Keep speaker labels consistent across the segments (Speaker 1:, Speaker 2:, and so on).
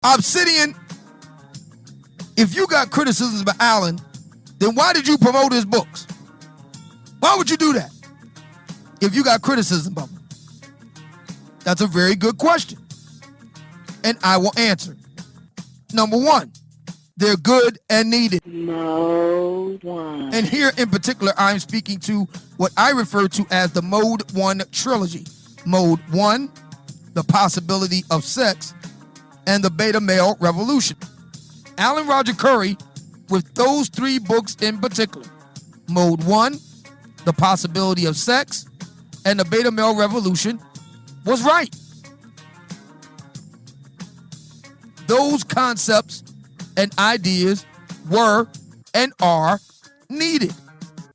Speaker 1: Obsidian, if you got criticisms about Alan, then why did you promote his books? Why would you do that if you got criticism of him? That's a very good question, and I will answer. Number one, they're good and needed.
Speaker 2: Mode 1.
Speaker 1: And here in particular, I'm speaking to what I refer to as the Mode 1 trilogy. Mode 1, the possibility of sex, and the beta male revolution. Alan Roger Currie, with those three books in particular, Mode 1, the possibility of sex, and the beta male revolution, was right. Those concepts and ideas were and are needed.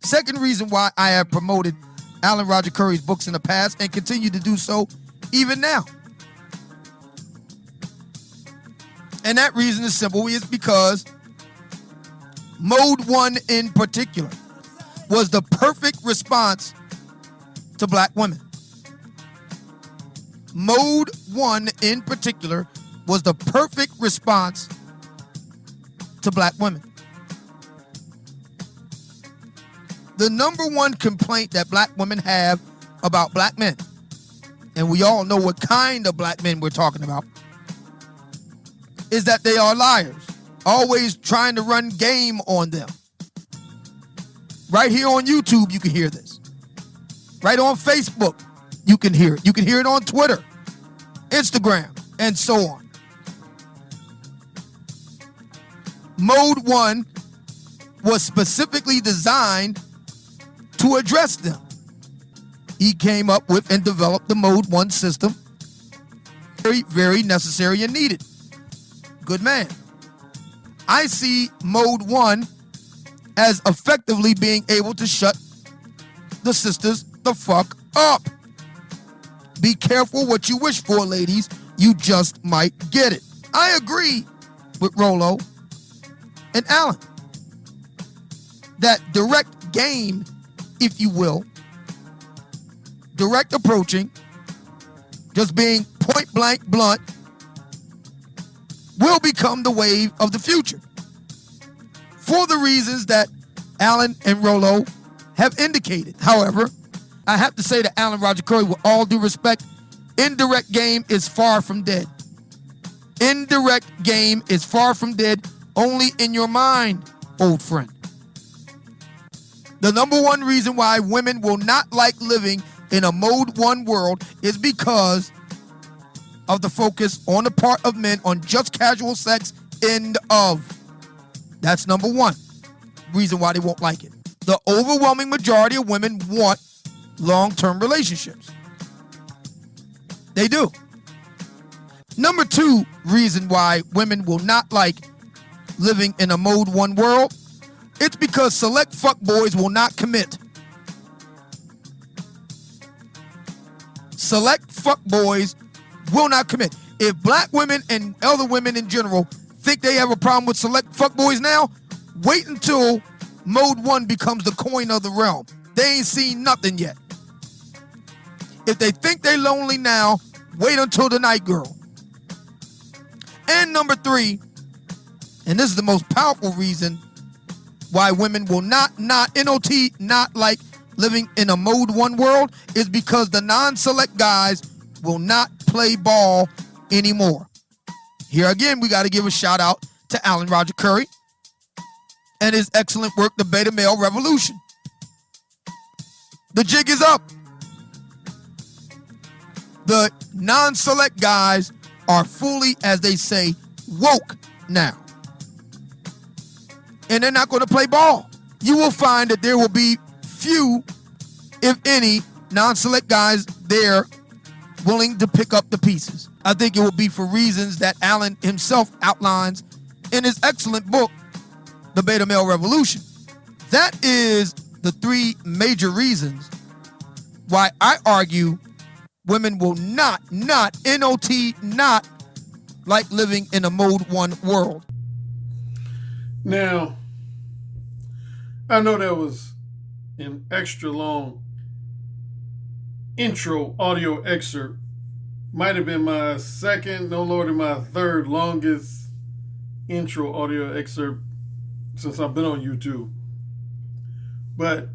Speaker 1: Second reason why I have promoted Alan Roger Currie's books in the past and continue to do so even now. And that reason is simple, is because Mode 1 in particular was the perfect response to black women. Mode 1 in particular was the perfect response to black women. The number one complaint that black women have about black men, and we all know what kind of black men we're talking about, is that they are liars, always trying to run game on them. Right here on YouTube, you can hear this. Right on Facebook, you can hear it. You can hear it on Twitter, Instagram, and so on. Mode 1 was specifically designed to address them. He came up with and developed the Mode 1 system. Very, very necessary and needed. Good man. I see Mode 1 as effectively being able to shut the sisters the fuck up. Be careful what you wish for, ladies. You just might get it. I agree with Rollo and Alan that direct game, if you will, direct approaching, just being point blank blunt, will become the wave of the future for the reasons that Alan and Rollo have indicated. However, I have to say to Alan Roger Currie, with all due respect, indirect game is far from dead. Indirect game is far from dead, only in your mind, old friend. The number one reason why women will not like living in a Mode 1 world is because of the focus on the part of men on just casual sex, end of. That's number one reason why they won't like it. The overwhelming majority of women want long-term relationships. They do. Number two reason why women will not like living in a Mode 1 world, it's because select fuckboys will not commit. Select fuckboys will not commit. If black women and other women in general think they have a problem with select fuckboys now, wait until Mode 1 becomes the coin of the realm. They ain't seen nothing yet. If they think they lonely now, wait until the night girl. And number three, and this is the most powerful reason why women will not like living in a Mode 1 world, is because the non-select guys will not play ball anymore. Here again, we got to give a shout out to Alan Roger Currie and his excellent work, The Beta Male Revolution. The jig is up. The non-select guys are fully, as they say, woke now. And they're not going to play ball. You will find that there will be few, if any, non-select guys there willing to pick up the pieces. I think it will be for reasons that Alan himself outlines in his excellent book, The Beta Male Revolution. That is the three major reasons why I argue women will not like living in a Mode 1 world.
Speaker 3: Now, I know that was an extra long intro audio excerpt, might have been my second, no lower than my third longest intro audio excerpt since I've been on YouTube. But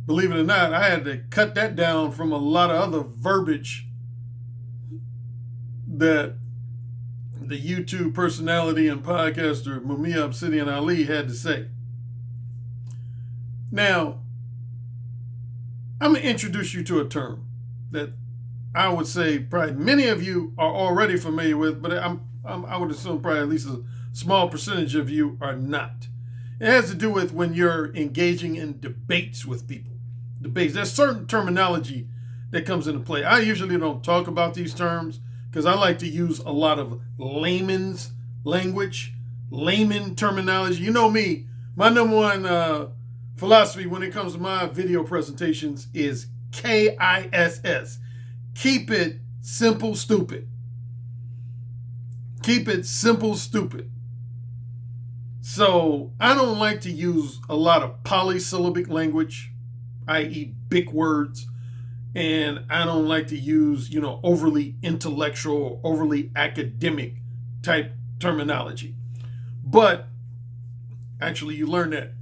Speaker 3: believe it or not, I had to cut that down from a lot of other verbiage that the YouTube personality and podcaster Mumia Obsidian Ali had to say. Now, I'm going to introduce you to a term that I would say probably many of you are already familiar with, but I would assume probably at least a small percentage of you are not. It has to do with when you're engaging in debates with people. Debates. There's certain terminology that comes into play. I usually don't talk about these terms because I like to use a lot of layman's language, layman terminology. You know me, my number one philosophy when it comes to my video presentations is KISS. Keep it simple, stupid. Keep it simple, stupid. So I don't like to use a lot of polysyllabic language, i.e. big words. And I don't like to use, overly intellectual or overly academic type terminology. But actually, you learn that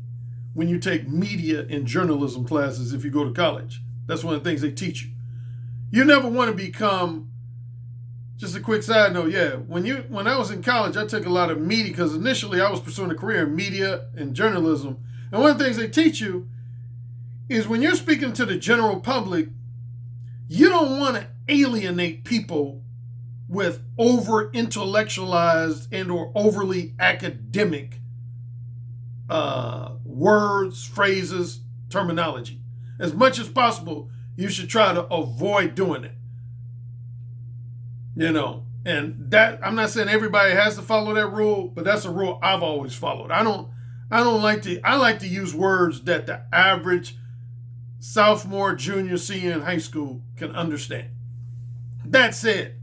Speaker 3: when you take media and journalism classes if you go to college. That's one of the things they teach you. You never want to become, just a quick side note, when I was in college, I took a lot of media because initially I was pursuing a career in media and journalism. And one of the things they teach you is when you're speaking to the general public, you don't want to alienate people with over-intellectualized and or overly academic words, phrases, terminology. As much as possible, you should try to avoid doing it. And that, I'm not saying everybody has to follow that rule, but that's a rule I've always followed. I like to use words that the average sophomore, junior, senior in high school can understand. That said,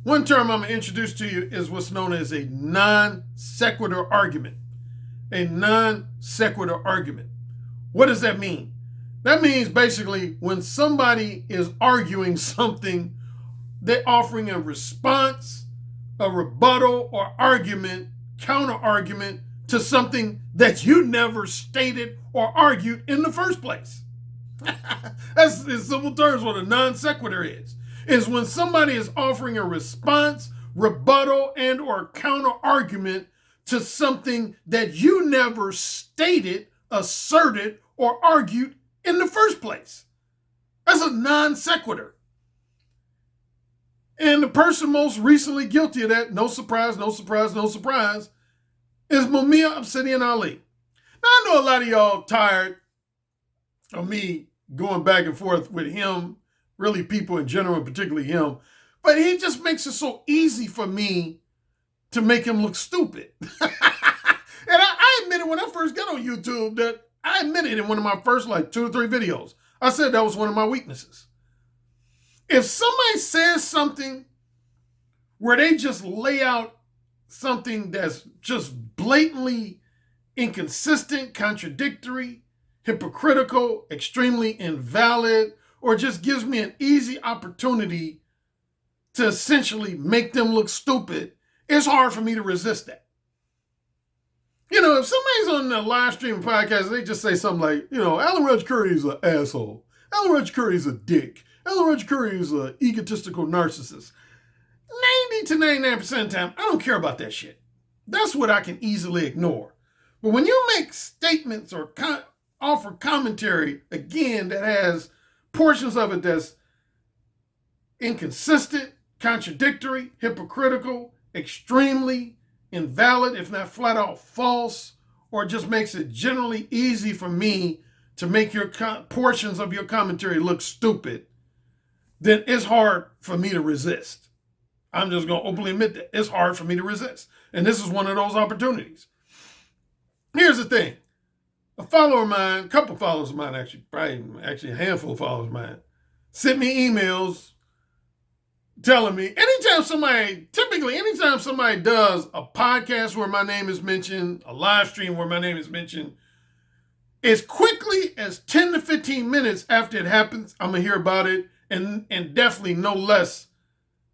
Speaker 3: one term I'm going to introduce to you is what's known as a non-sequitur argument. A non-sequitur argument. What does that mean? That means basically when somebody is arguing something, they're offering a response, a rebuttal, or argument, counter-argument to something that you never stated or argued in the first place. That's in simple terms what a non sequitur is when somebody is offering a response, rebuttal, and or counter argument to something that you never stated, asserted, or argued in the first place. That's a non sequitur. And the person most recently guilty of that, no surprise, is Mumia Obsidian Ali. Now I know a lot of y'all tired of me going back and forth with him, really people in general, and particularly him. But he just makes it so easy for me to make him look stupid. And I admitted when I first got on YouTube that I admitted in one of my first 2 or 3 videos, I said that was one of my weaknesses. If somebody says something where they just lay out something that's just blatantly inconsistent, contradictory, hypocritical, extremely invalid, or just gives me an easy opportunity to essentially make them look stupid, it's hard for me to resist that. If somebody's on the live stream podcast, they just say something like, Alan Reg Currie is an asshole. Alan Reg Currie is a dick. Alan Reg Currie is an egotistical narcissist. 90 to 99% of the time, I don't care about that shit. That's what I can easily ignore. But when you make statements or offer commentary, again, that has portions of it that's inconsistent, contradictory, hypocritical, extremely invalid, if not flat out false, or just makes it generally easy for me to make your portions of your commentary look stupid, then it's hard for me to resist. I'm just going to openly admit that it's hard for me to resist. And this is one of those opportunities. Here's the thing. A follower of mine, a couple followers of mine probably a handful of followers of mine, sent me emails telling me anytime somebody does a podcast where my name is mentioned, a live stream where my name is mentioned, as quickly as 10 to 15 minutes after it happens, I'm going to hear about it, and definitely no less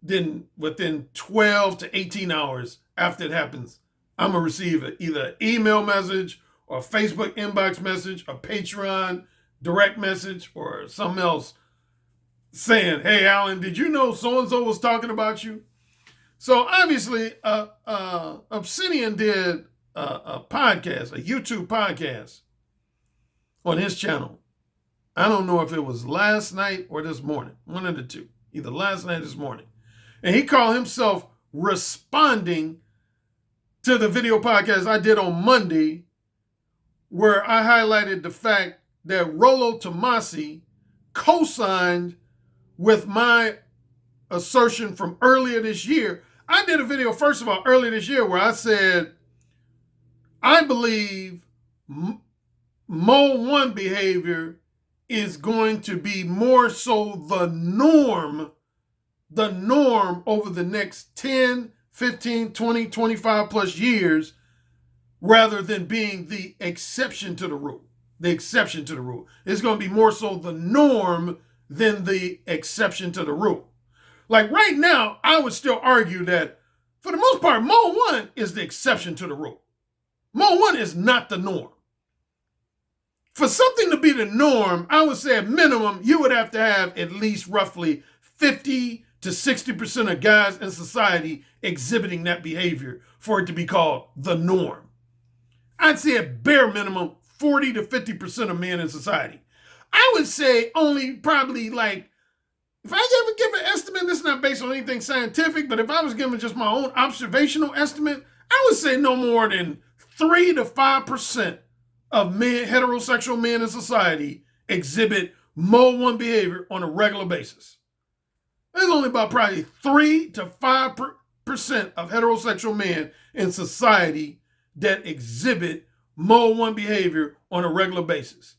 Speaker 3: then within 12 to 18 hours after it happens, I'm going to receive either an email message or a Facebook inbox message, a Patreon direct message, or something else saying, hey, Alan, did you know so-and-so was talking about you? So obviously, Obsidian did a podcast, a YouTube podcast on his channel. I don't know if it was last night or this morning, one of the two, either last night or this morning. And he called himself responding to the video podcast I did on Monday, where I highlighted the fact that Rollo Tomasi co-signed with my assertion from earlier this year. I did a video, first of all, earlier this year where I said, I believe Mo 1 behavior is going to be more so the norm over the next 10, 15, 20, 25 plus years, rather than being the exception to the rule. The exception to the rule. It's going to be more so the norm than the exception to the rule. Like right now, I would still argue that for the most part, Mo 1 is the exception to the rule. Mo 1 is not the norm. For something to be the norm, I would say at minimum, you would have to have at least roughly 50 to 60% of guys in society exhibiting that behavior for it to be called the norm. I'd say at bare minimum, 40 to 50% of men in society. I would say only probably like, if I ever give an estimate, this is not based on anything scientific, but if I was giving just my own observational estimate, I would say no more than 3 to 5% of men, heterosexual men in society exhibit Mo 1 behavior on a regular basis. There's only about probably 3 to 5% of heterosexual men in society that exhibit Mo 1 behavior on a regular basis.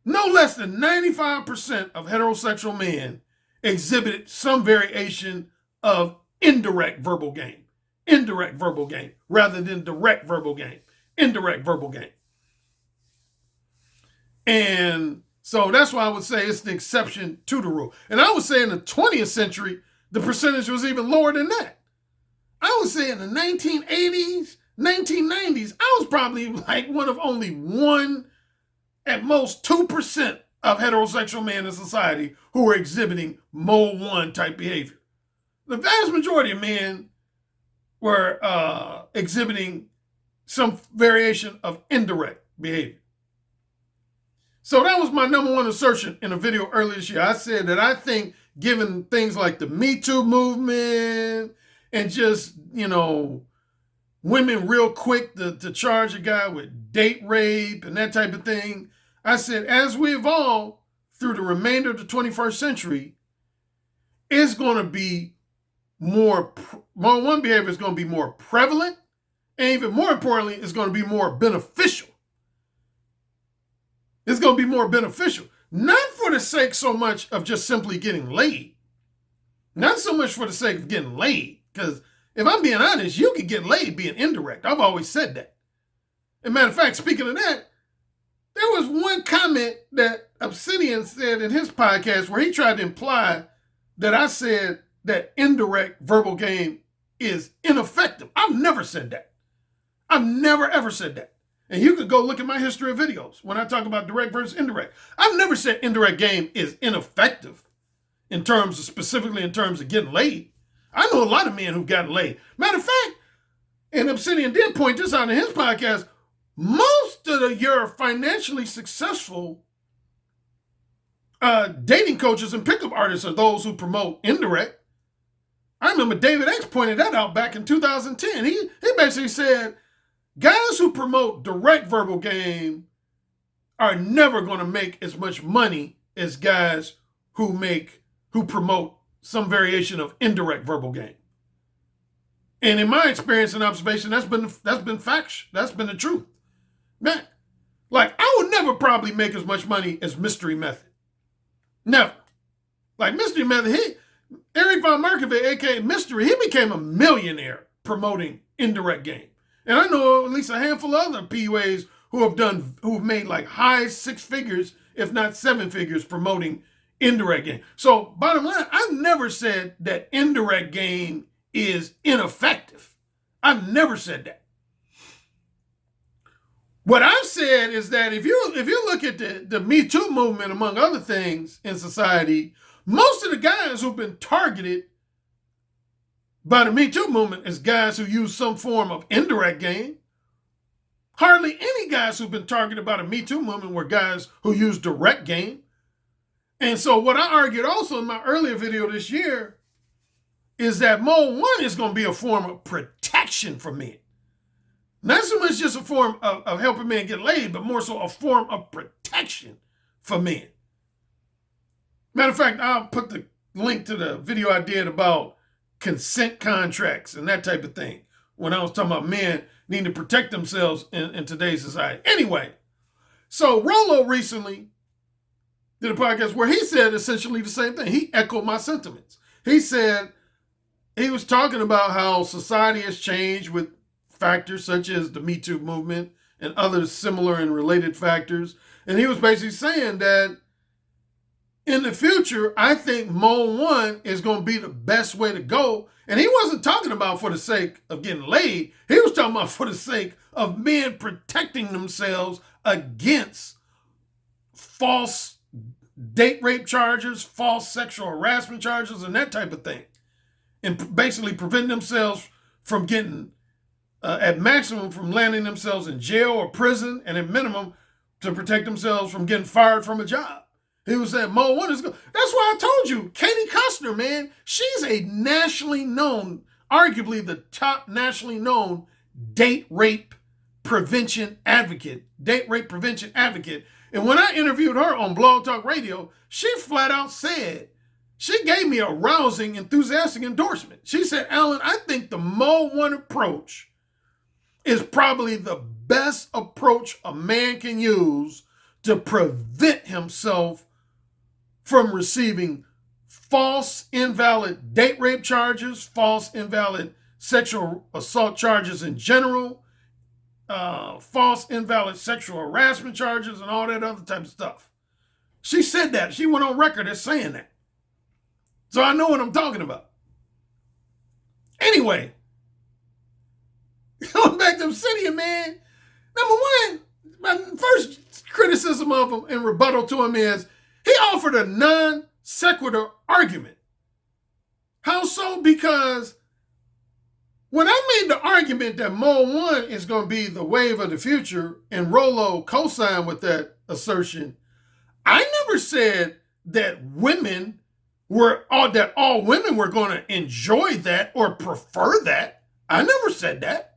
Speaker 3: No less than 95% of heterosexual men exhibit some variation of indirect verbal game. Indirect verbal game rather than direct verbal game. Indirect verbal game. And so that's why I would say it's the exception to the rule. And I would say in the 20th century, the percentage was even lower than that. I would say in the 1980s, 1990s, I was probably like one of only 1, at most 2% of heterosexual men in society who were exhibiting Mo 1 type behavior. The vast majority of men were exhibiting some variation of indirect behavior. So that was my number 1 assertion in a video earlier this year. I said that I think given things like the Me Too movement and just, women real quick to charge a guy with date rape and that type of thing, I said as we evolve through the remainder of the 21st century, it's going to be Mo 1 behavior is going to be more prevalent, and even more importantly, it's going to be more beneficial. It's going to be more beneficial. Not for the sake so much of just simply getting laid. Not so much for the sake of getting laid. Because if I'm being honest, you can get laid being indirect. I've always said that. As a matter of fact, speaking of that, there was one comment that Obsidian said in his podcast where he tried to imply that I said that indirect verbal game is ineffective. I've never said that. I've never, ever said that. And you could go look at my history of videos when I talk about direct versus indirect. I've never said indirect game is ineffective specifically in terms of getting laid. I know a lot of men who've gotten laid. Matter of fact, and Obsidian did point this out in his podcast, most of your financially successful dating coaches and pickup artists are those who promote indirect. I remember David X pointed that out back in 2010. He basically said, guys who promote direct verbal game are never going to make as much money as guys who promote some variation of indirect verbal game. And in my experience and observation, that's been fact. That's been the truth. Man, like I would never probably make as much money as Mystery Method. Never. Like Mystery Method, Eric Von Markovit, aka Mystery, he became a millionaire promoting indirect game. And I know at least a handful of other PUAs who've made like high 6 figures, if not 7 figures, promoting indirect gain. So bottom line, I've never said that indirect gain is ineffective. I've never said that. What I've said is that if you look at the Me Too movement, among other things in society, most of the guys who've been targeted by the Me Too movement is guys who use some form of indirect gain. Hardly any guys who've been targeted by the Me Too movement were guys who use direct gain. And so what I argued also in my earlier video this year is that Mode 1 is going to be a form of protection for men. Not so much just a form of helping men get laid, but more so a form of protection for men. Matter of fact, I'll put the link to the video I did about consent contracts and that type of thing when I was talking about men needing to protect themselves in today's society. Anyway, so Rollo recently did a podcast where he said essentially the same thing. He echoed my sentiments. He said he was talking about how society has changed with factors such as the Me Too movement and other similar and related factors. And he was basically saying that in the future, I think Mode 1 is going to be the best way to go. And he wasn't talking about for the sake of getting laid. He was talking about for the sake of men protecting themselves against false date rape charges, false sexual harassment charges, and that type of thing. And basically prevent themselves from getting, at maximum, from landing themselves in jail or prison, and at minimum, to protect themselves from getting fired from a job. He was saying Mode 1 is good. That's why I told you, Katie Costner, man, she's a nationally known, arguably the top nationally known date rape prevention advocate. And when I interviewed her on Blog Talk Radio, she flat out said, she gave me a rousing, enthusiastic endorsement. She said, Alan, I think the Mode 1 approach is probably the best approach a man can use to prevent himself from receiving false, invalid date rape charges, false, invalid sexual assault charges in general, false, invalid sexual harassment charges, and all that other type of stuff. She said that. She went on record as saying that. So I know what I'm talking about. Anyway, going back to Obsidian, man. Number one, my first criticism of him and rebuttal to him is he offered a non-sequitur argument. How so? Because when I made the argument that Mode 1 is going to be the wave of the future and Rollo co-signed with that assertion, I never said that all women were going to enjoy that or prefer that. I never said that.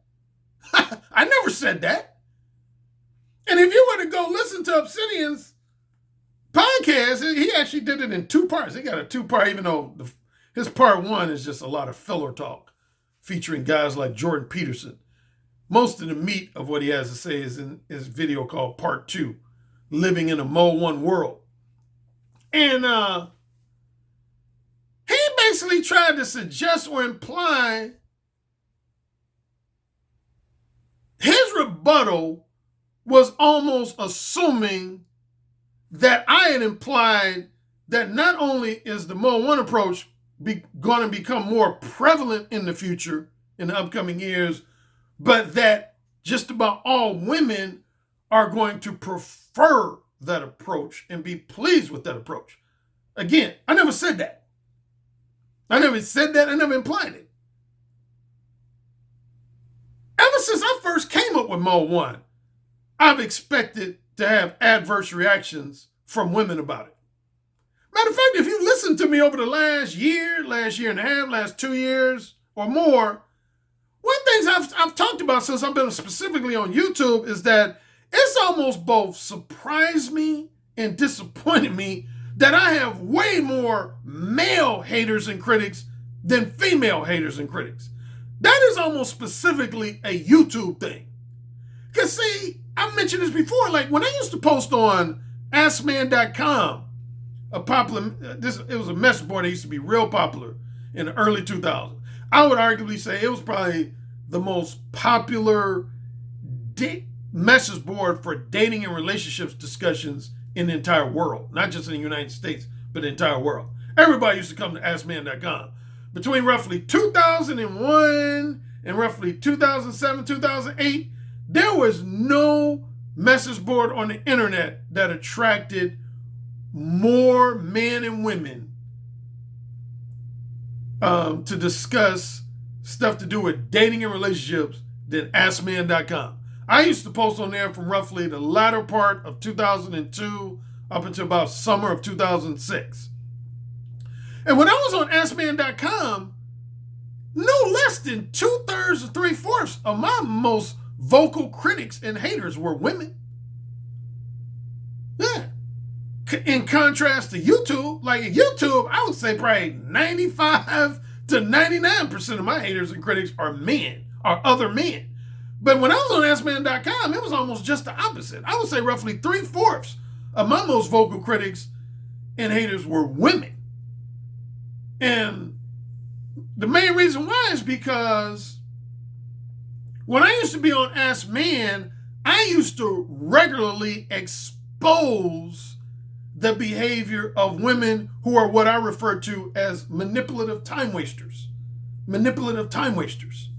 Speaker 3: I never said that. And if you were to go listen to Obsidian's podcast, he actually did it in two parts. He got a two-part, even though his part one is just a lot of filler talk featuring guys like Jordan Peterson. Most of the meat of what he has to say is in his video called Part 2, Living in a Mode 1 World. And he basically tried to suggest or imply his rebuttal was almost assuming that I had implied that not only is the Mode 1 approach going to become more prevalent in the future, in the upcoming years, but that just about all women are going to prefer that approach and be pleased with that approach. Again, I never said that. I never said that. I never implied it. Ever since I first came up with Mode 1, I've expected to have adverse reactions from women about it. Matter of fact, if you listen to me over the last year and a half, last 2 years or more, one thing I've talked about since I've been specifically on YouTube is that it's almost both surprised me and disappointed me that I have way more male haters and critics than female haters and critics. That is almost specifically a YouTube thing. Because see, I mentioned this before, like when I used to post on AskMan.com, it was a message board that used to be real popular in the early 2000s. I would arguably say it was probably the most popular message board for dating and relationships discussions in the entire world, not just in the United States, but the entire world. Everybody used to come to AskMan.com. Between roughly 2001 and roughly 2007, 2008, there was no message board on the internet that attracted more men and women to discuss stuff to do with dating and relationships than AskMan.com. I used to post on there from roughly the latter part of 2002 up until about summer of 2006. And when I was on AskMan.com, no less than 2/3 or 3/4 of my most vocal critics and haters were women. Yeah. In contrast to YouTube, like YouTube, I would say probably 95 to 99% of my haters and critics are men, are other men. But when I was on AskMan.com, it was almost just the opposite. I would say roughly 3/4 of my most vocal critics and haters were women. And the main reason why is because when I used to be on Ask Man, I used to regularly expose the behavior of women who are what I refer to as manipulative time wasters. Manipulative time wasters.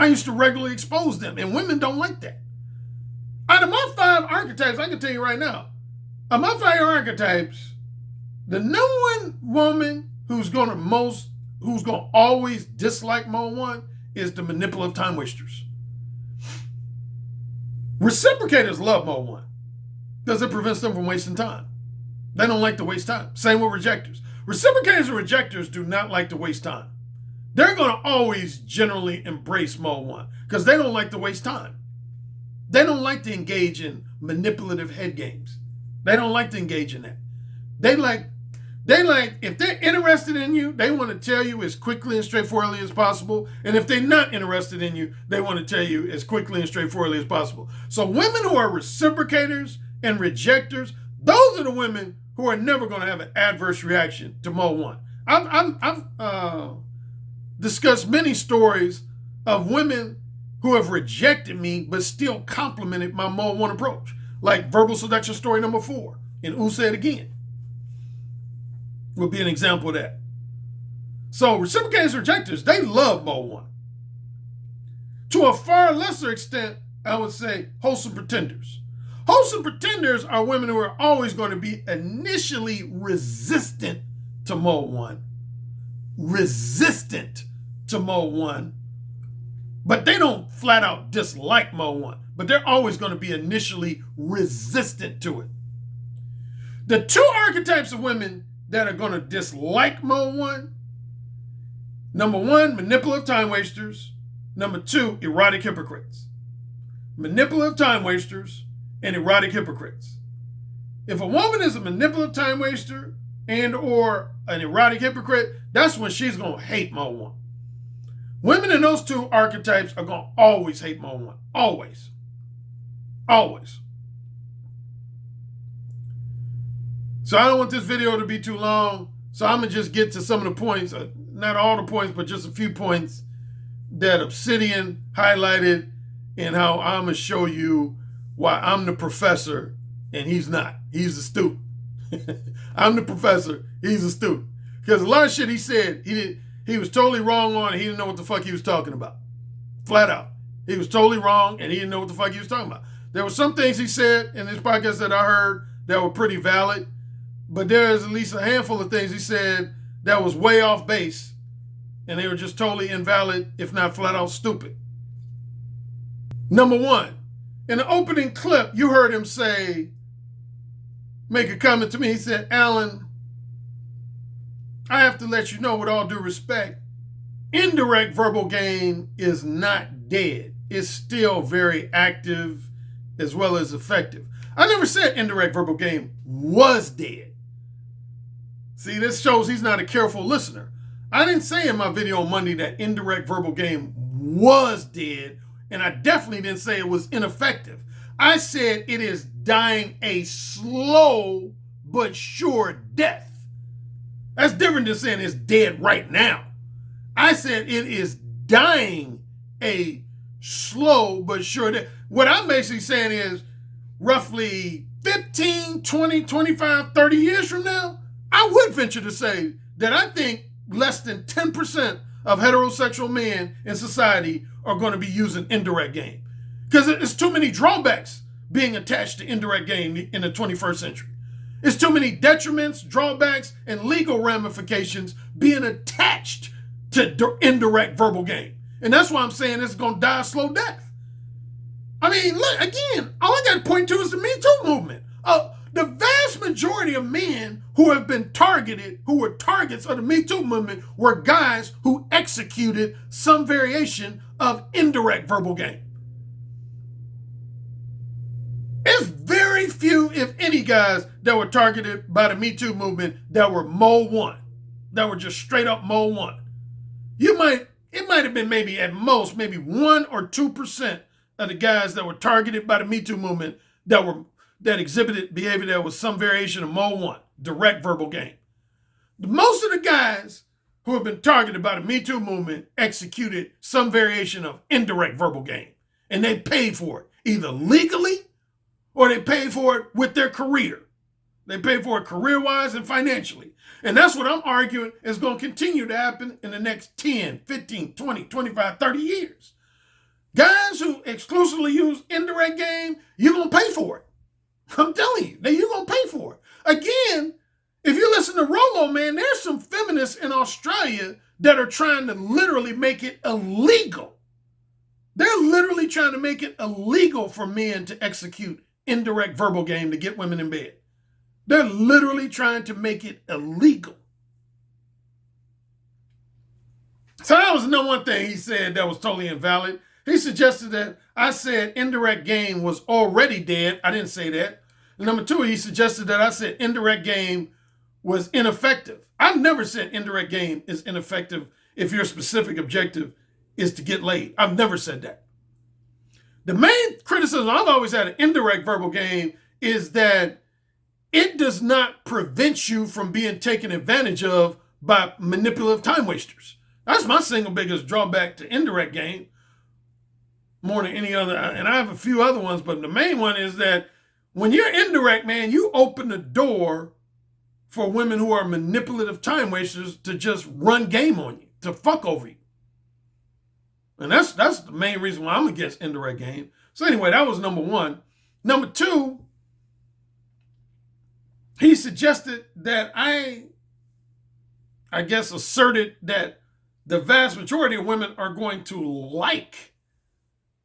Speaker 3: I used to regularly expose them, and women don't like that. Out of my 5 archetypes, I can tell you right now, of my 5 archetypes, the number one woman who's gonna always dislike mode 1 is the manipulative time wasters. Reciprocators love mode 1 because it prevents them from wasting time. They don't like to waste time. Same with rejectors. Reciprocators and rejectors do not like to waste time. They're going to always generally embrace mode 1 because they don't like to waste time. They don't like to engage in manipulative head games. They don't like to engage in that. They like, if they're interested in you, they want to tell you as quickly and straightforwardly as possible. And if they're not interested in you, they want to tell you as quickly and straightforwardly as possible. So women who are reciprocators and rejectors, those are the women who are never going to have an adverse reaction to mode 1. I've discussed many stories of women who have rejected me but still complimented my mode 1 approach. Like verbal seduction story number 4 in Who Said Again would be an example of that. So reciprocators and rejectors, they love mode 1. To a far lesser extent, I would say wholesome pretenders. Wholesome pretenders are women who are always going to be initially resistant to mode 1. Resistant to mode 1. But they don't flat out dislike mode 1. But they're always going to be initially resistant to it. The 2 archetypes of women that are going to dislike mode 1, number 1, manipulative time wasters. Number 2, erotic hypocrites. Manipulative time wasters and erotic hypocrites. If a woman is a manipulative time waster and or an erotic hypocrite, that's when she's going to hate mode 1. Women in those 2 archetypes are going to always hate mode 1. Always. Always. So I don't want this video to be too long, so I'm going to just get to some of the points, not all the points, but just a few points that Obsidian highlighted and how I'm going to show you why I'm the professor and he's not. He's the student. I'm the professor, he's a student. Because a lot of shit he said, he was totally wrong on, and he didn't know what the fuck he was talking about. Flat out. He was totally wrong, and he didn't know what the fuck he was talking about. There were some things he said in this podcast that I heard that were pretty valid, but there's at least a handful of things he said that was way off base, and they were just totally invalid, if not flat out stupid. Number 1, in the opening clip, you heard him make a comment to me. He said, Alan, I have to let you know with all due respect, indirect verbal game is not dead. It's still very active as well as effective. I never said indirect verbal game was dead. See, this shows he's not a careful listener. I didn't say in my video on Monday that indirect verbal game was dead, and I definitely didn't say it was ineffective. I said it is dying a slow but sure death. That's different than saying it's dead right now. I said it is dying a slow but sure death. What I'm basically saying is roughly 15, 20, 25, 30 years from now, I would venture to say that I think less than 10% of heterosexual men in society are going to be using indirect game. Because it's too many drawbacks being attached to indirect game in the 21st century. It's too many detriments, drawbacks, and legal ramifications being attached to indirect verbal game. And that's why I'm saying it's going to die a slow death. I mean, look, again, all I got to point to is the Me Too movement. The vast majority of men who have been targeted, who were targets of the Me Too movement, were guys who executed some variation of indirect verbal game. It's very few, if any, guys that were targeted by the Me Too movement that were Mo 1, that were just straight up Mo 1. It might have been maybe at most, maybe 1 or 2% of the guys that were targeted by the Me Too movement that exhibited behavior that was some variation of Mo 1, direct verbal game. Most of the guys who have been targeted by the Me Too movement executed some variation of indirect verbal game. And they paid for it, either legally or they paid for it with their career. They paid for it career-wise and financially. And that's what I'm arguing is going to continue to happen in the next 10, 15, 20, 25, 30 years. Guys who exclusively use indirect game, you're going to pay for it. I'm telling you, that you're going to pay for it. Again, if you listen to Rollo, man, there's some feminists in Australia that are trying to literally make it illegal. They're literally trying to make it illegal for men to execute indirect verbal game to get women in bed. They're literally trying to make it illegal. So that was the number one thing he said that was totally invalid. He suggested that I said indirect game was already dead. I didn't say that. And number two, he suggested that I said indirect game was ineffective. I've never said indirect game is ineffective if your specific objective is to get laid. I've never said that. The main criticism I've always had of indirect verbal game is that it does not prevent you from being taken advantage of by manipulative time wasters. That's my single biggest drawback to indirect game, more than any other. And I have a few other ones, but the main one is that when you're indirect, man, you open the door for women who are manipulative time wasters to just run game on you, to fuck over you. And that's the main reason why I'm against indirect game. So anyway, that was number one. Number two, he suggested that I guess asserted that the vast majority of women are going to like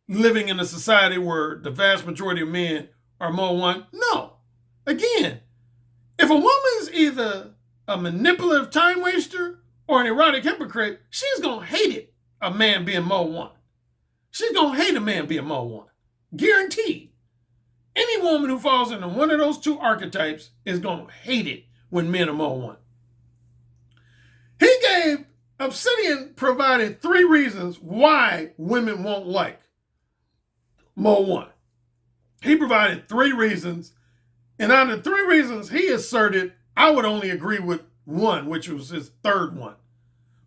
Speaker 3: living in a society where the vast majority of men are Mo 1. No. Again, if a woman's either a manipulative time waster or an erotic hypocrite, she's going to hate it, a man being Mo 1. She's going to hate a man being Mo 1. Guaranteed. Any woman who falls into one of those two archetypes is going to hate it when men are Mo 1. Obsidian provided 3 reasons why women won't like Mo 1. He provided 3 reasons, and out of the 3 reasons he asserted, I would only agree with 1, which was his third one.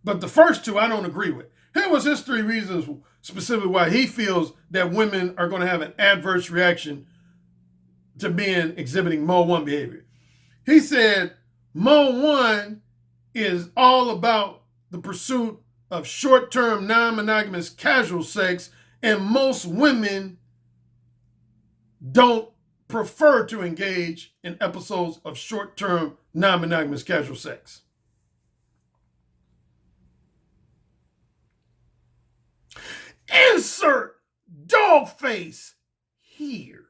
Speaker 3: But the first 2 I don't agree with. Here was his 3 reasons specifically why he feels that women are going to have an adverse reaction to men exhibiting Mo 1 behavior. He said Mo 1 is all about the pursuit of short-term, non-monogamous casual sex, and most women don't prefer to engage in episodes of short-term, non-monogamous casual sex. Insert dog face here.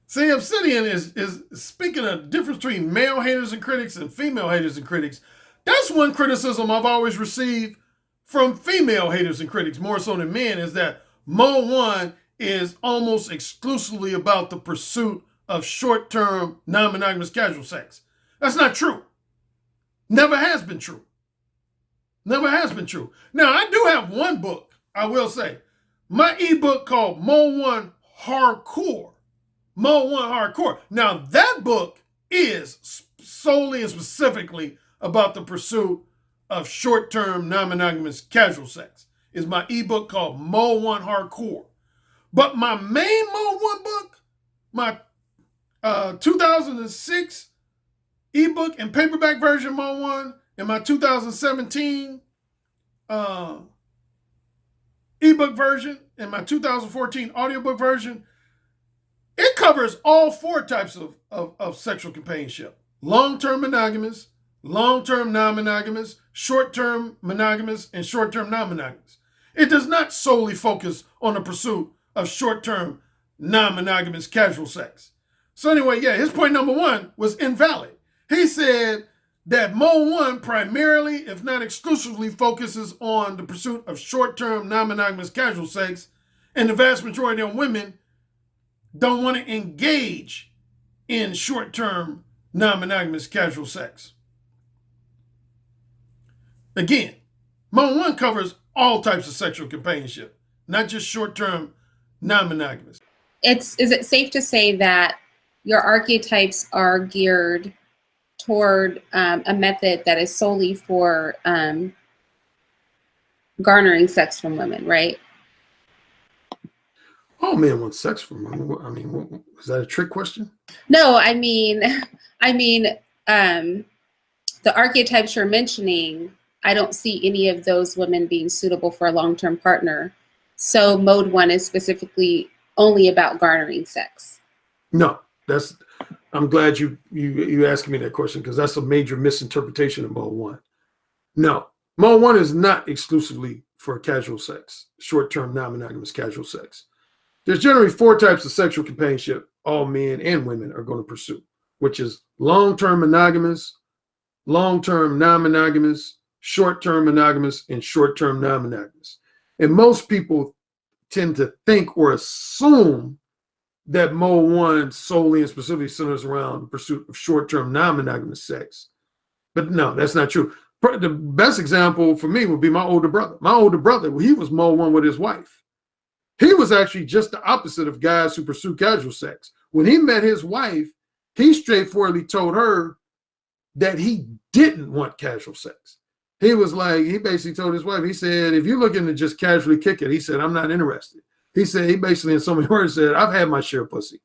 Speaker 3: See, Obsidian is speaking of the difference between male haters and critics and female haters and critics. That's one criticism I've always received from female haters and critics, more so than men, is that Mo 1 is almost exclusively about the pursuit of short-term, non-monogamous casual sex. That's not true. Never has been true. Never has been true. Now, I do have one book, I will say. My ebook called Mo 1 Hardcore. Mo 1 Hardcore. Now, that book is solely and specifically about the pursuit of short-term, non-monogamous casual sex. is my ebook called Mo 1 Hardcore. But my main Mo 1 book, my 2006 ebook and paperback version Mo 1, and my 2017 ebook version, and my 2014 audiobook version, it covers all 4 types of sexual companionship. Long-term monogamous, long-term non-monogamous, short-term monogamous, and short-term non-monogamous. It does not solely focus on the pursuit of short-term non-monogamous casual sex. So anyway, yeah, his point number 1 was invalid. He said that Mo 1 primarily, if not exclusively, focuses on the pursuit of short-term non-monogamous casual sex, and the vast majority of women don't want to engage in short-term non-monogamous casual sex. Again, Mo 1 covers all types of sexual companionship, not just short-term non-monogamous.
Speaker 4: Is it safe to say that your archetypes are geared toward a method that is solely for garnering sex from women, right?
Speaker 3: All men want sex from women. I mean, is that a trick question?
Speaker 4: No, I mean, the archetypes you're mentioning, I don't see any of those women being suitable for a long-term partner. So mode 1 is specifically only about garnering sex.
Speaker 3: No, I'm glad you asking me that question, because that's a major misinterpretation of mode 1. No, mode 1 is not exclusively for casual sex, short-term non-monogamous casual sex. There's generally 4 types of sexual companionship all men and women are going to pursue, which is long-term monogamous, long-term non-monogamous, short-term monogamous, and short-term non-monogamous. And most people tend to think or assume that mode 1 solely and specifically centers around the pursuit of short-term non-monogamous sex. But no, that's not true. The best example for me would be my older brother. My older brother, he was mode 1 with his wife. He was actually just the opposite of guys who pursue casual sex. When he met his wife, he straightforwardly told her that he didn't want casual sex. He was like, he basically told his wife, he said, if you're looking to just casually kick it, he said, I'm not interested. He said, he basically in so many words said, I've had my share of pussy.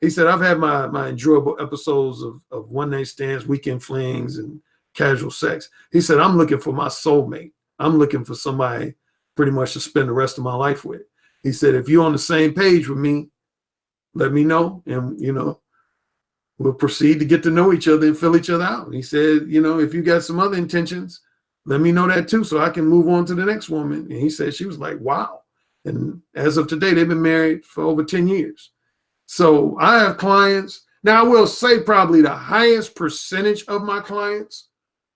Speaker 3: He said, I've had my enjoyable episodes of one-night stands, weekend flings, and casual sex. He said, I'm looking for my soulmate. I'm looking for somebody pretty much to spend the rest of my life with. He said, if you're on the same page with me, let me know. And, we'll proceed to get to know each other and fill each other out. And he said, if you got some other intentions, let me know that too, so I can move on to the next woman. And he said, she was like, wow. And as of today, they've been married for over 10 years. So I have clients. Now, I will say probably the highest percentage of my clients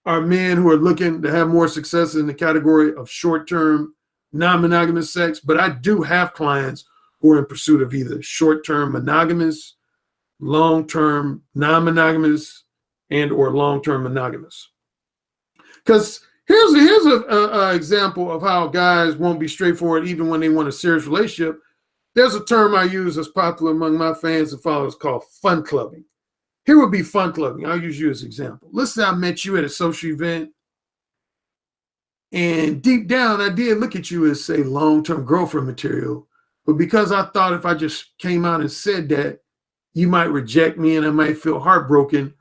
Speaker 3: are men who are looking to have more success in the category of short-term non-monogamous sex, but I do have clients who are in pursuit of either short-term monogamous, long-term non-monogamous, and or long-term monogamous. Because here's an example of how guys won't be straightforward even when they want a serious relationship. There's a term I use that's popular among my fans and followers called fun clubbing. Here would be fun clubbing. I'll use you as an example. Let's say I met you at a social event, and deep down, I did look at you as, say, long-term girlfriend material. But because I thought if I just came out and said that, you might reject me and I might feel heartbroken,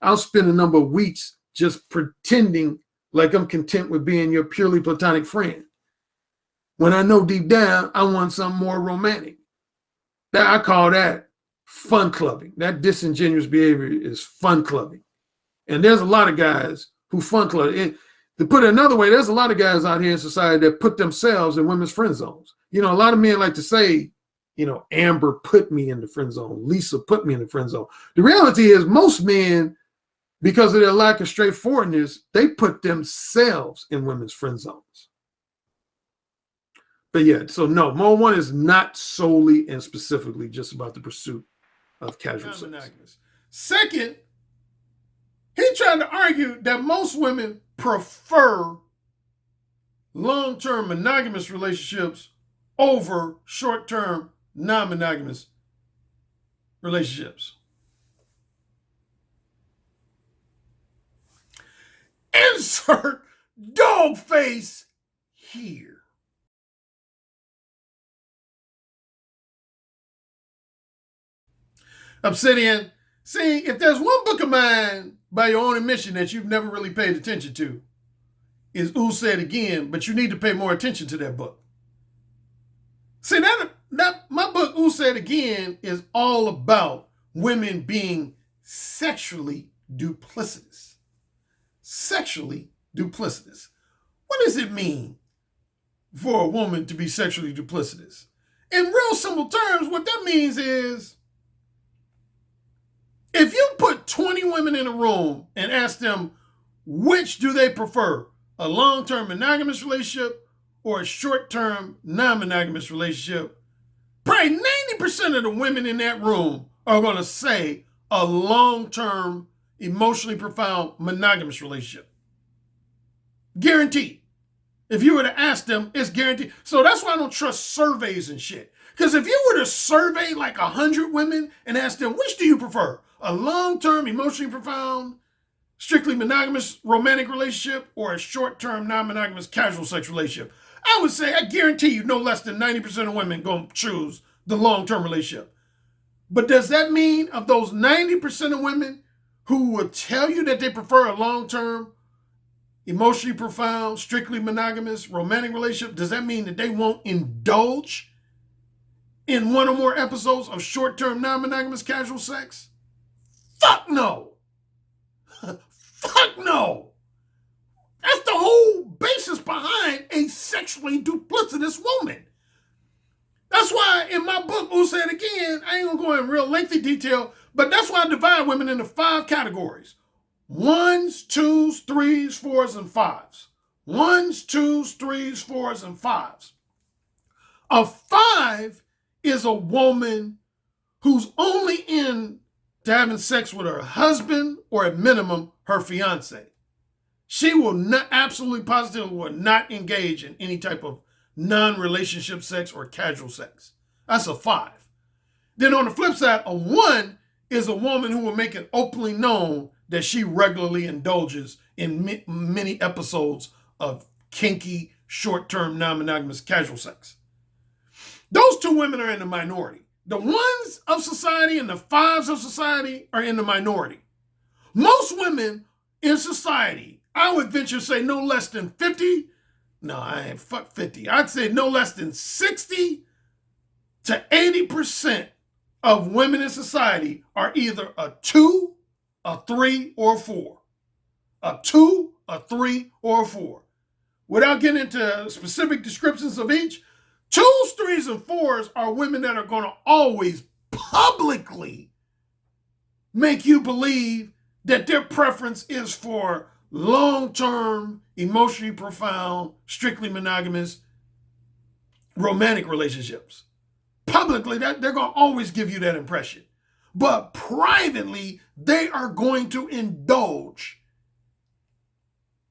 Speaker 3: I'll spend a number of weeks just pretending like I'm content with being your purely platonic friend, when I know deep down I want something more romantic. That I call that fun clubbing. That disingenuous behavior is fun clubbing. And there's a lot of guys who fun club. To put it another way, there's a lot of guys out here in society that put themselves in women's friend zones. A lot of men like to say, Amber put me in the friend zone. Lisa put me in the friend zone. The reality is most men, because of their lack of straightforwardness, they put themselves in women's friend zones. But yeah, so no, mode 1 is not solely and specifically just about the pursuit of casual sex. Second, he tried to argue that most women prefer long-term monogamous relationships over short-term non-monogamous relationships. Insert dog face here. Obsidian, see, if there's one book of mine by your own admission that you've never really paid attention to, is Who Said Again, but you need to pay more attention to that book. See, that my book, Who Said Again, is all about women being sexually duplicitous. Sexually duplicitous. What does it mean for a woman to be sexually duplicitous? In real simple terms, what that means is, if you put 20 women in a room and ask them which do they prefer, a long-term monogamous relationship or a short-term non-monogamous relationship, probably 90% of the women in that room are going to say a long-term, emotionally profound monogamous relationship. Guaranteed. If you were to ask them, it's guaranteed. So that's why I don't trust surveys and shit. Because if you were to survey like 100 women and ask them, which do you prefer? A long-term, emotionally profound, strictly monogamous romantic relationship or a short-term, non-monogamous casual sex relationship? I would say, I guarantee you no less than 90% of women going to choose the long-term relationship. But does that mean of those 90% of women who will tell you that they prefer a long-term, emotionally profound, strictly monogamous romantic relationship, does that mean that they won't indulge in one or more episodes of short-term non-monogamous casual sex? Fuck no. Fuck no. That's the whole basis behind a sexually duplicitous woman. That's why in my book, Who Said Again, I ain't gonna go in real lengthy detail, but that's why I divide women into 5 categories. 1s, 2s, 3s, 4s, and 5s. 1s, 2s, 3s, 4s, and 5s. A 5 is a woman who's only into having sex with her husband or at minimum her fiance. She will not, absolutely positively will not engage in any type of non-relationship sex or casual sex. That's a 5. Then on the flip side, a 1 is a woman who will make it openly known that she regularly indulges in many episodes of kinky, short-term, non-monogamous casual sex. Those 2 women are in the minority. The 1s of society and the 5s of society are in the minority. Most women in society, I would venture to say no less than 50, no, I ain't fuck 50. I'd say no less than 60 to 80% of women in society are either a 2, a 3, or a 4. A 2, a 3, or a 4. Without getting into specific descriptions of each, 2s, 3s, and 4s are women that are going to always publicly make you believe that their preference is for long-term, emotionally profound, strictly monogamous, romantic relationships. Publicly, they're going to always give you that impression. But privately, they are going to indulge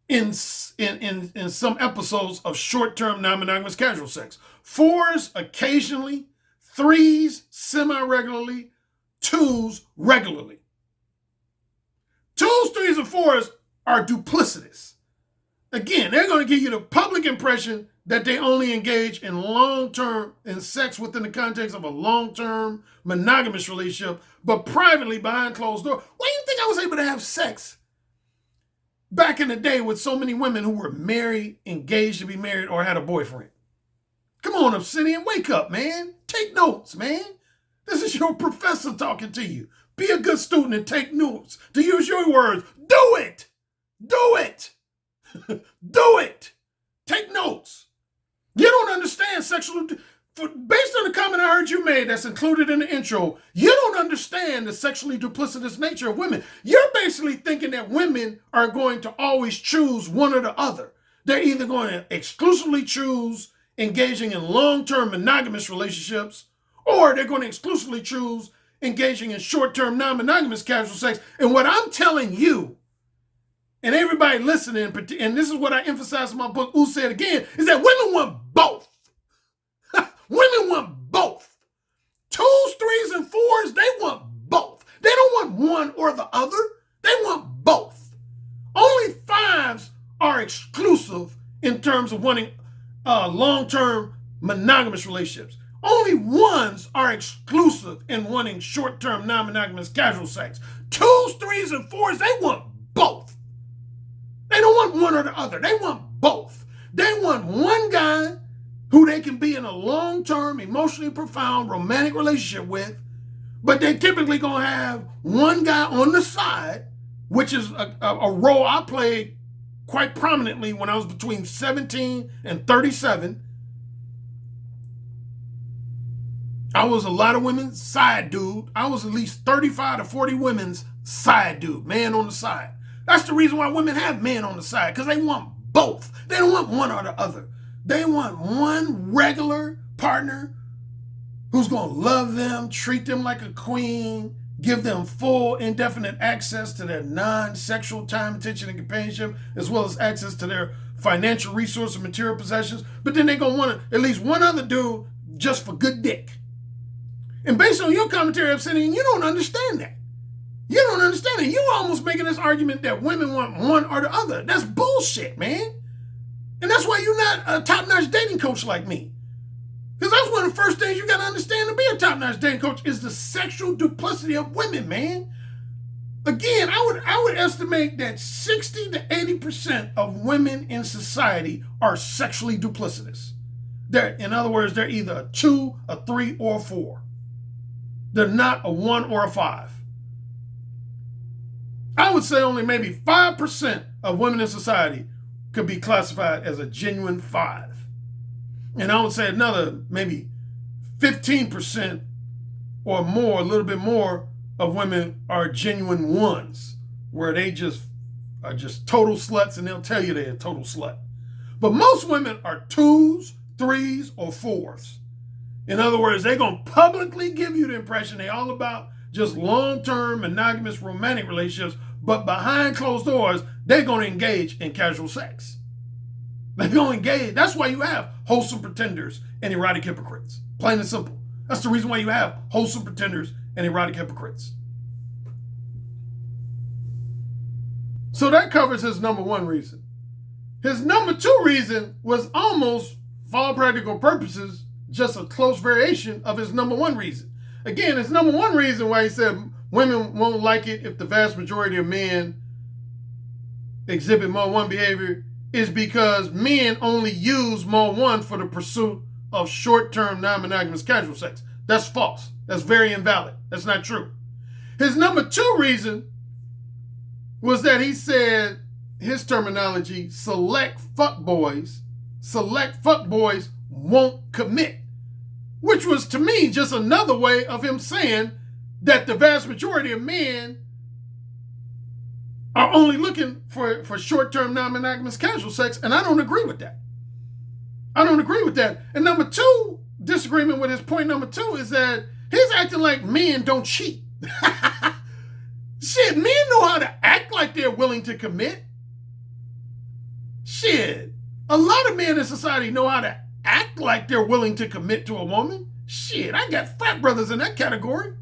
Speaker 3: in some episodes of short-term non-monogamous casual sex. 4s occasionally, 3s semi-regularly, 2s regularly. 2s, 3s, and 4s are duplicitous. Again, they're going to give you the public impression that they only engage in long-term in sex within the context of a long-term monogamous relationship, but privately behind closed doors. Why do you think I was able to have sex back in the day with so many women who were married, engaged to be married, or had a boyfriend? Come on, Obsidian, wake up, man. Take notes, man. This is your professor talking to you. Be a good student and take notes. To use your words, do it. Do it. Do it. Take notes. You don't understand sexual... Based on the comment I heard you made that's included in the intro, you don't understand the sexually duplicitous nature of women. You're basically thinking that women are going to always choose one or the other. They're either going to exclusively choose engaging in long-term monogamous relationships, or they're going to exclusively choose engaging in short-term non-monogamous casual sex. And what I'm telling you, and everybody listening, and this is what I emphasize in my book, Who Said Again, is that women want both. Women want both. 2s, 3s, and 4s, they want both. They don't want one or the other. They want both. Only 5s are exclusive in terms of wanting long-term monogamous relationships. Only ones are exclusive in wanting short-term non-monogamous casual sex. 2s, 3s, and 4s, they want both. They don't want one or the other. They want both. They want one guy who they can be in a long-term, emotionally profound, romantic relationship with, but they typically going to have one guy on the side, which is a role I played quite prominently when I was between 17 and 37. I was a lot of women's side dude. I was at least 35 to 40 women's side dude, man on the side. That's the reason why women have men on the side, because they want both. They don't want one or the other. They want one regular partner who's going to love them, treat them like a queen, give them full indefinite access to their non-sexual time, attention, and companionship, as well as access to their financial resources and material possessions. But then they're going to want at least one other dude just for good dick. And based on your commentary, Obsidian, you don't understand that. You don't understand it. You're almost making this argument that women want one or the other. That's bullshit, man. And that's why you're not a top-notch dating coach like me. Because that's one of the first things you got to understand to be a top-notch dating coach is the sexual duplicity of women, man. Again, I would estimate that 60 to 80% of women in society are sexually duplicitous. In other words, they're either a 2, a 3, or a 4. They're not a 1 or a 5. I would say only maybe 5% of women in society could be classified as a genuine 5. And I would say another maybe 15% or more, a little bit more of women are genuine 1s, where they just are just total sluts and they'll tell you they're a total slut. But most women are 2s, 3s, or 4s. In other words, they're going to publicly give you the impression they're all about just long-term monogamous romantic relationships, but behind closed doors, they're going to engage in casual sex. They're going to engage. That's why you have wholesome pretenders and erotic hypocrites. Plain and simple. That's the reason why you have wholesome pretenders and erotic hypocrites. So that covers his number 1 reason. His number 2 reason was almost, for all practical purposes, just a close variation of his number 1 reason. Again, his number 1 reason why he said women won't like it if the vast majority of men exhibit mode 1 behavior is because men only use mode 1 for the pursuit of short-term non-monogamous casual sex. That's false. That's very invalid. That's not true. His number 2 reason was that he said, his terminology, select fuckboys won't commit. Which was, to me, just another way of him saying that the vast majority of men are only looking for short-term non-monogamous casual sex, and I don't agree with that. I don't agree with that. And number 2, disagreement with his point number 2 is that he's acting like men don't cheat. Shit, men know how to act like they're willing to commit. Shit, a lot of men in society know how to act like they're willing to commit to a woman. Shit, I got frat brothers in that category.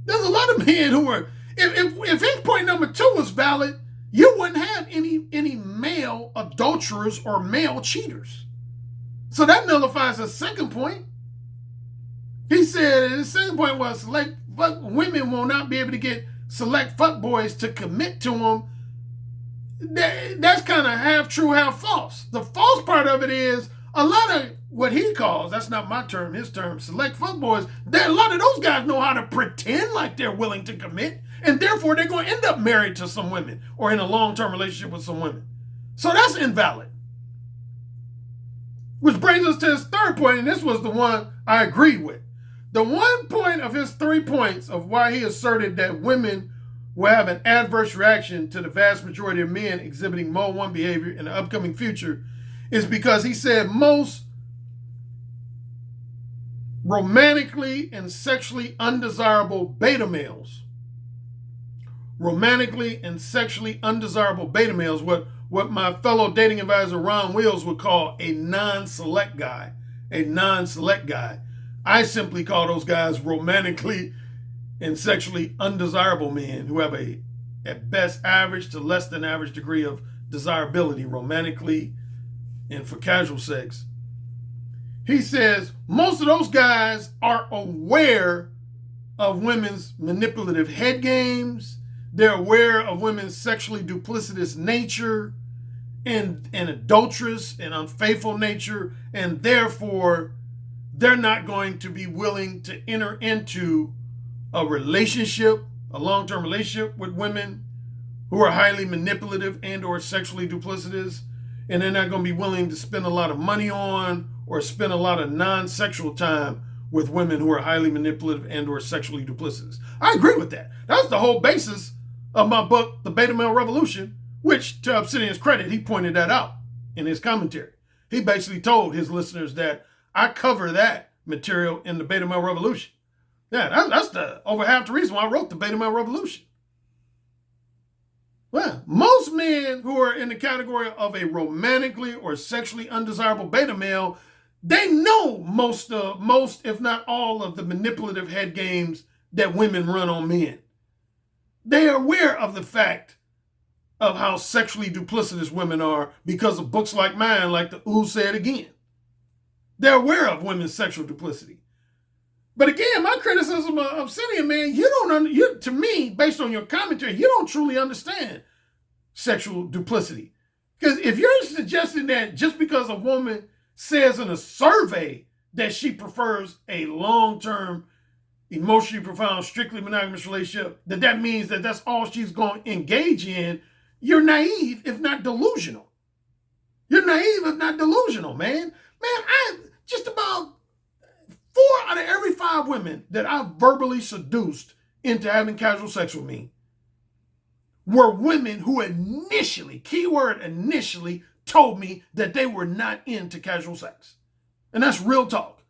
Speaker 3: There's a lot of men who are, if his point number 2 was valid, you wouldn't have any male adulterers or male cheaters. So that nullifies his second point. He said his second point was women will not be able to get select fuckboys to commit to them. That's kind of half true, half false. The false part of it is a lot of what he calls, that's not my term, his term, select fuckboys, a lot of those guys know how to pretend like they're willing to commit, and therefore they're going to end up married to some women or in a long-term relationship with some women. So that's invalid. Which brings us to his third point, and this was the one I agreed with. The one point of his 3 points of why he asserted that women will have an adverse reaction to the vast majority of men exhibiting mode 1 behavior in the upcoming future is because he said most romantically and sexually undesirable beta males, what my fellow dating advisor Ron Wills would call a non-select guy. I simply call those guys romantically and sexually undesirable men who have at best average to less than average degree of desirability romantically and for casual sex. He says most of those guys are aware of women's manipulative head games. They're aware of women's sexually duplicitous nature and adulterous and unfaithful nature, and therefore they're not going to be willing to enter into a relationship, a long-term relationship with women who are highly manipulative and or sexually duplicitous, and they're not going to be willing to spend a lot of money on or spend a lot of non-sexual time with women who are highly manipulative and or sexually duplicitous. I agree with that. That's the whole basis of my book, The Beta Male Revolution, which, to Obsidian's credit, he pointed that out in his commentary. He basically told his listeners that I cover that material in The Beta Male Revolution. Yeah, that's the over half the reason why I wrote The Beta Male Revolution. Well, most men who are in the category of a romantically or sexually undesirable beta male, they know most, if not all, of the manipulative head games that women run on men. They are aware of the fact of how sexually duplicitous women are because of books like mine, like the Who Said Again. They're aware of women's sexual duplicity. But again, my criticism of Obsidian, man, to me, based on your commentary, you don't truly understand sexual duplicity. Because if you're suggesting that just because a woman says in a survey that she prefers a long-term, emotionally profound, strictly monogamous relationship, that means that that's all she's going to engage in, you're naive, if not delusional. You're naive, if not delusional, man. Man, I just about 4 out of every 5 women that I verbally seduced into having casual sex with me were women who initially, keyword initially, told me that they were not into casual sex. And that's real talk.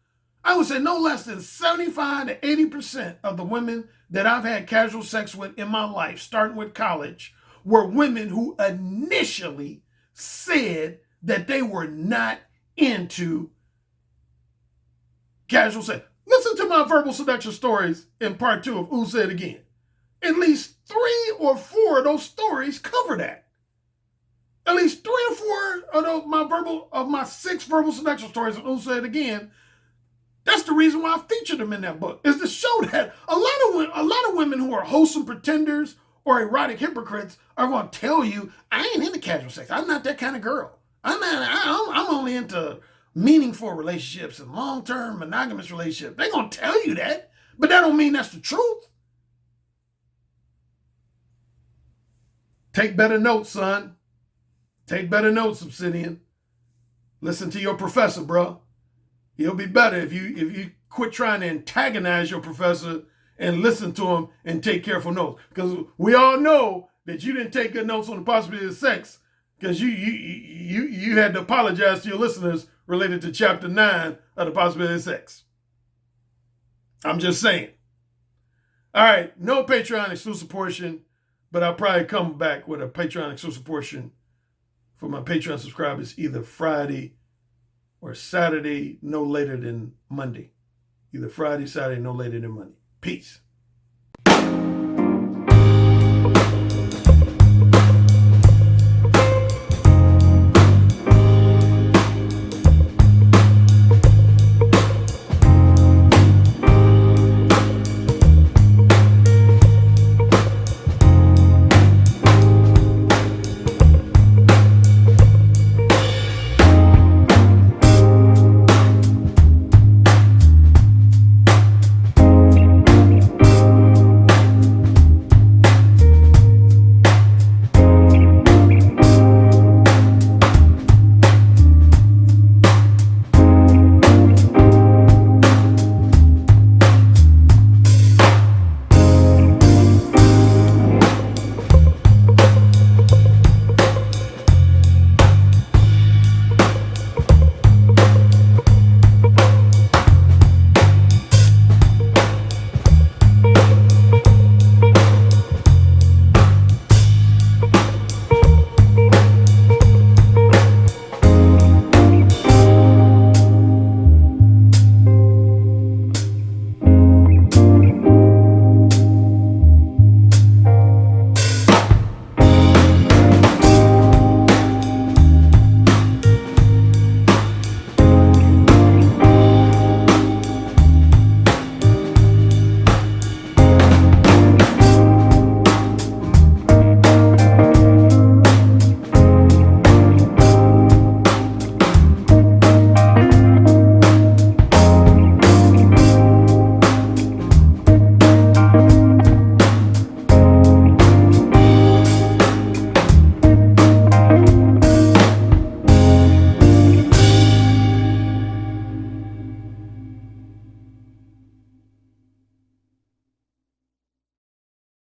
Speaker 3: I would say no less than 75 to 80% of the women that I've had casual sex with in my life, starting with college, were women who initially said that they were not into casual sex. Listen to my verbal seduction stories in part 2 of Who Said Again. At least 3 or 4 of those stories cover that. At least 3 or 4 of my 6 verbal seduction stories of Who Said Again. That's the reason why I featured them in that book, is to show that a lot of women who are wholesome pretenders or erotic hypocrites are going to tell you, I ain't into casual sex. I'm not that kind of girl. I'm only into meaningful relationships and long-term monogamous relationships. They're going to tell you that, but that don't mean that's the truth. Take better notes, son. Take better notes, Obsidian. Listen to your professor, bro. He'll be better if you quit trying to antagonize your professor and listen to him and take careful notes. Because we all know that you didn't take good notes on the possibility of sex because you had to apologize to your listeners related to chapter 9 of the possibility of sex. I'm just saying. All right, no Patreon exclusive portion, but I'll probably come back with a Patreon exclusive portion for my Patreon subscribers either Friday or Saturday, no later than Monday. Either Friday, Saturday, no later than Monday. Peace.